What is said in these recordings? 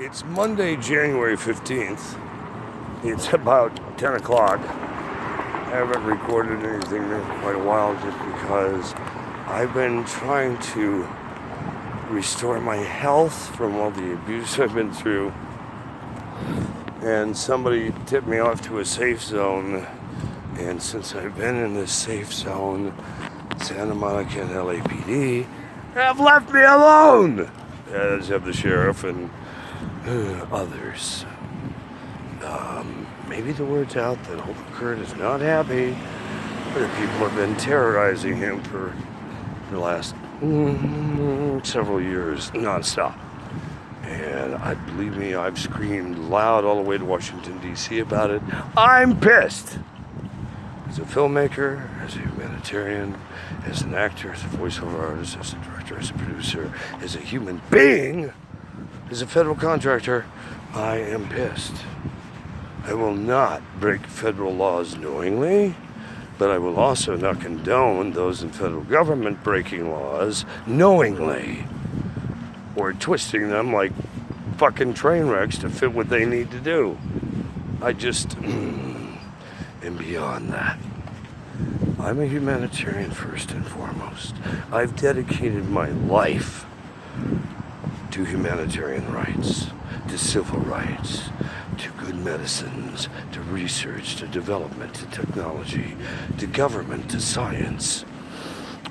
It's Monday, January 15th. It's about 10 o'clock. I haven't recorded anything in quite a while just because I've been trying to restore my health from all the abuse I've been through. And somebody tipped me off to a safe zone. And since I've been in this safe zone, Santa Monica and LAPD have left me alone, as have the sheriff and others. Maybe the word's out that Uncle Kurt is not happy. Other people have been terrorizing him for the last several years, nonstop. And believe me, I've screamed loud all the way to Washington, D.C. about it. I'm pissed. As a filmmaker, as a humanitarian, as an actor, as a voiceover artist, as a director, as a producer, as a human being, as a federal contractor, I am pissed. I will not break federal laws knowingly, but I will also not condone those in federal government breaking laws knowingly or twisting them like fucking train wrecks to fit what they need to do. I just am beyond that. I'm a humanitarian first and foremost. I've dedicated my life to humanitarian rights, to civil rights, to good medicines, to research, to development, to technology, to government, to science.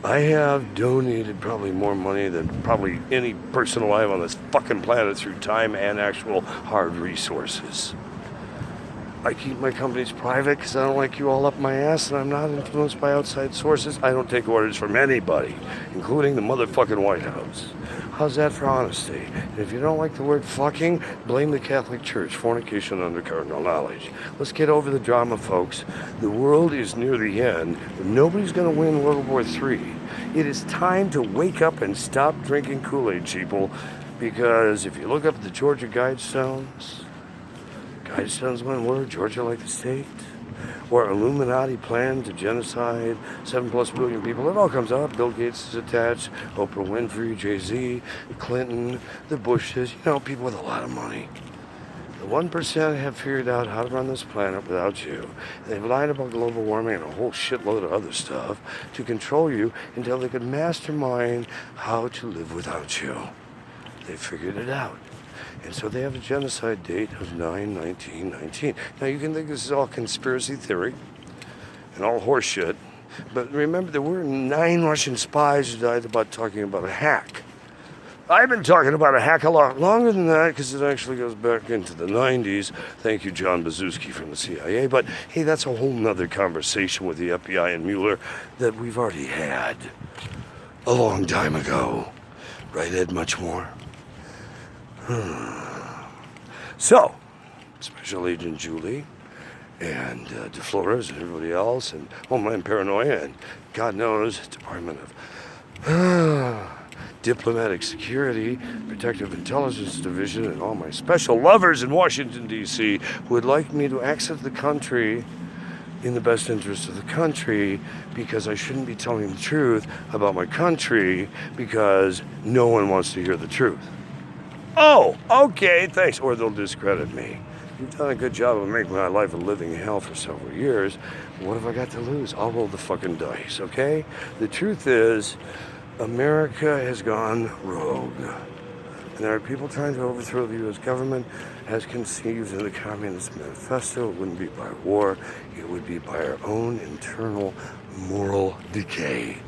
I have donated probably more money than probably any person alive on this fucking planet through time and actual hard resources. I keep my companies private because I don't like you all up my ass, and I'm not influenced by outside sources. I don't take orders from anybody, including the motherfucking White House. How's that for honesty? And if you don't like the word fucking, blame the Catholic Church, fornication under cardinal knowledge. Let's get over the drama, folks. The world is near the end, but nobody's going to win World War III. It is time to wake up and stop drinking Kool-Aid, people, because if you look up the Georgia Guidestones one word, Georgia like the state, or Illuminati plan to genocide 7+ billion people. It all comes out. Bill Gates is attached, Oprah Winfrey, Jay-Z, Clinton, the Bushes, people with a lot of money. The 1% have figured out how to run this planet without you. And they've lied about global warming and a whole shitload of other stuff to control you until they could mastermind how to live without you. They figured it out. And so they have a genocide date of 9/19/19. Now you can think this is all conspiracy theory and all horseshit, but remember there were 9 Russian spies who died about talking about a hack. I've been talking about a hack a lot longer than that because it actually goes back into the 90s. Thank you, John Bazuski from the CIA. But hey, that's a whole nother conversation with the FBI and Mueller that we've already had a long time ago. Right, Ed? Much more? So, Special Agent Julie and DeFlores and everybody else and Homeland Paranoia and God knows Department of Diplomatic Security, Protective Intelligence Division, and all my special lovers in Washington, D.C. would like me to exit the country in the best interest of the country because I shouldn't be telling the truth about my country because no one wants to hear the truth. Oh, okay, thanks. Or they'll discredit me. You've done a good job of making my life a living hell for several years. What have I got to lose? I'll roll the fucking dice, okay? The truth is, America has gone rogue. And there are people trying to overthrow the U.S. government as conceived in the Communist Manifesto. It wouldn't be by war. It would be by our own internal moral decay.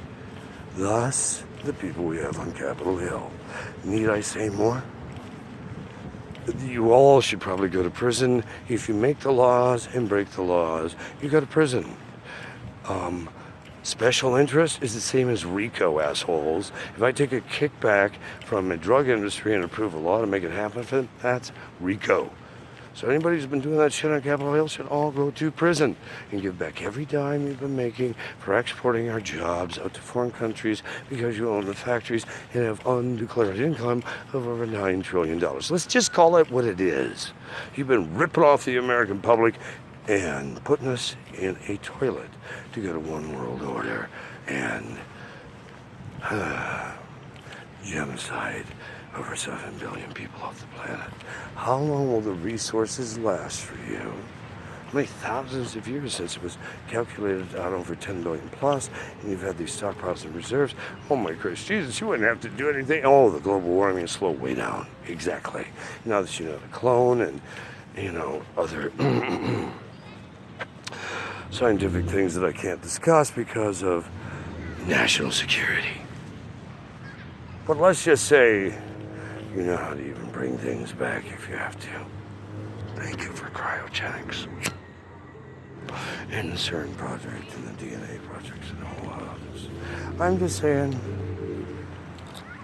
Thus, the people we have on Capitol Hill. Need I say more? You all should probably go to prison. If you make the laws and break the laws, you go to prison. Special interest is the same as RICO, assholes. If I take a kickback from a drug industry and approve a law to make it happen for them, that's RICO. So anybody who's been doing that shit on Capitol Hill should all go to prison and give back every dime you've been making for exporting our jobs out to foreign countries because you own the factories and have undeclared income of over $9 trillion. Let's just call it what it is. You've been ripping off the American public and putting us in a toilet to get a one world order and genocide over 7 billion people off the planet. How long will the resources last for you? How many thousands of years since it was calculated out over 10 billion plus, and you've had these stockpiles and reserves? Oh my Christ, Jesus, you wouldn't have to do anything. Oh, the global warming is slow way down. Exactly. Now that you know the clone and, other scientific things that I can't discuss because of national security. But let's just say you know how to even bring things back if you have to. Thank you for cryogenics. And the CERN project and the DNA projects and a whole lot of others. I'm just saying,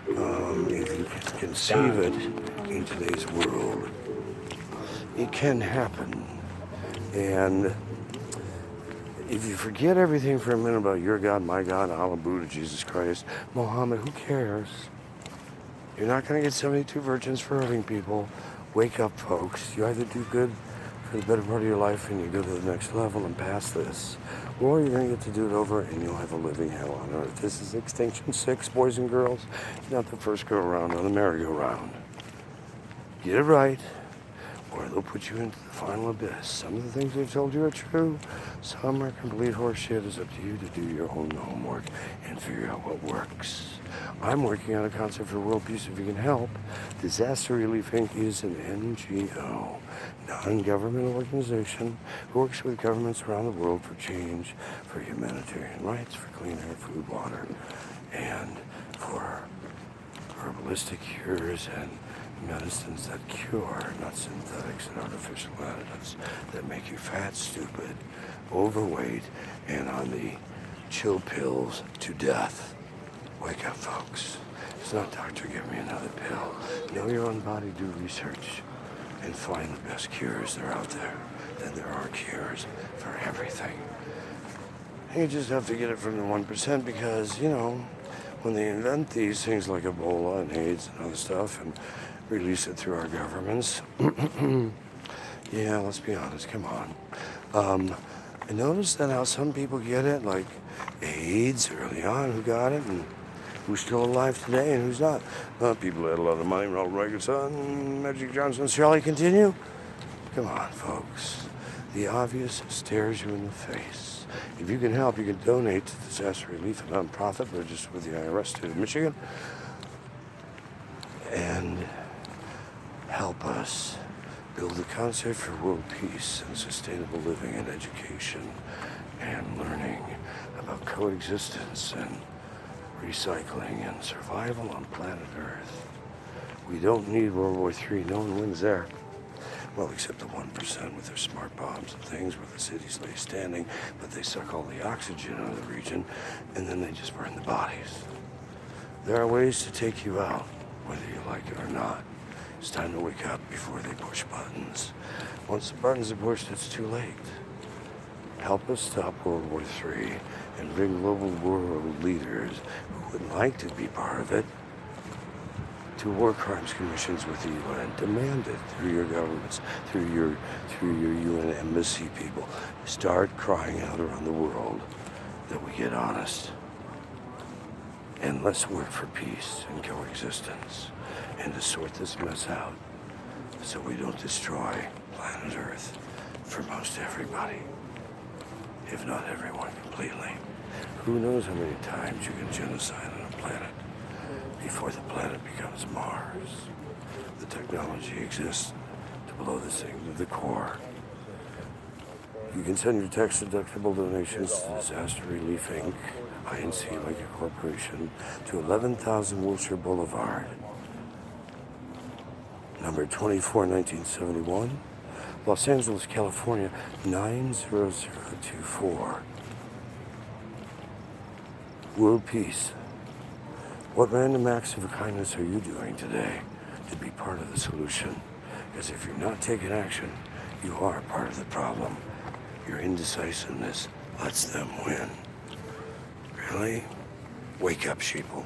if you can conceive it in today's world, it can happen. And if you forget everything for a minute about your God, my God, Allah, Buddha, Jesus Christ, Muhammad, who cares? You're not going to get 72 virgins for hurting people. Wake up, folks. You either do good for the better part of your life and you go to the next level and pass this, or you're going to get to do it over and you'll have a living hell on earth. This is Extinction 6, boys and girls. It's not the first go around on the merry-go-round. Get it right, or they'll put you into the final abyss. Some of the things they've told you are true. Some are complete horseshit. It's up to you to do your own homework and figure out what works. I'm working on a concept for world peace if you can help. Disaster Relief Inc. is an NGO, non-governmental organization who works with governments around the world for change, for humanitarian rights, for clean air, food, water, and for herbalistic cures and medicines that cure, not synthetics and artificial additives that make you fat, stupid, overweight, and on the chill pills to death. Wake up, folks. It's not, doctor, give me another pill. Know your own body, do research, and find the best cures that are out there. Then there are cures for everything. And you just have to get it from the 1% because, when they invent these things like Ebola and AIDS and other stuff and release it through our governments, yeah, let's be honest, come on. I noticed that how some people get it, like AIDS early on, who got it, and who's still alive today and who's not. People that had a lot of money, Ronald Reagan's son, Magic Johnson. Shall I continue? Come on, folks. The obvious stares you in the face. If you can help, you can donate to Disaster Relief, a nonprofit registered with the IRS state of Michigan, and help us build a concept for world peace and sustainable living and education and learning about coexistence and recycling and survival on planet Earth. We don't need World War III. No one wins there. Well, except the 1% with their smart bombs and things where the cities lay standing, but they suck all the oxygen out of the region, and then they just burn the bodies. There are ways to take you out, whether you like it or not. It's time to wake up before they push buttons. Once the buttons are pushed, it's too late. Help us stop World War III and bring global world leaders who would like to be part of it to war crimes commissions with the UN. Demand it through your governments, through your UN embassy people. Start crying out around the world that we get honest. And let's work for peace and coexistence and to sort this mess out so we don't destroy planet Earth for most everybody, if not everyone completely. Who knows how many times you can genocide on a planet before the planet becomes Mars. The technology exists to blow this thing to the core. You can send your tax-deductible donations to Disaster Relief Inc., INC like a corporation, to 11,000 Wilshire Boulevard, number 24, 1971, Los Angeles, California, 90024. World peace. What random acts of kindness are you doing today to be part of the solution? Because if you're not taking action, you are part of the problem. Your indecisiveness lets them win. Really? Wake up, sheeple.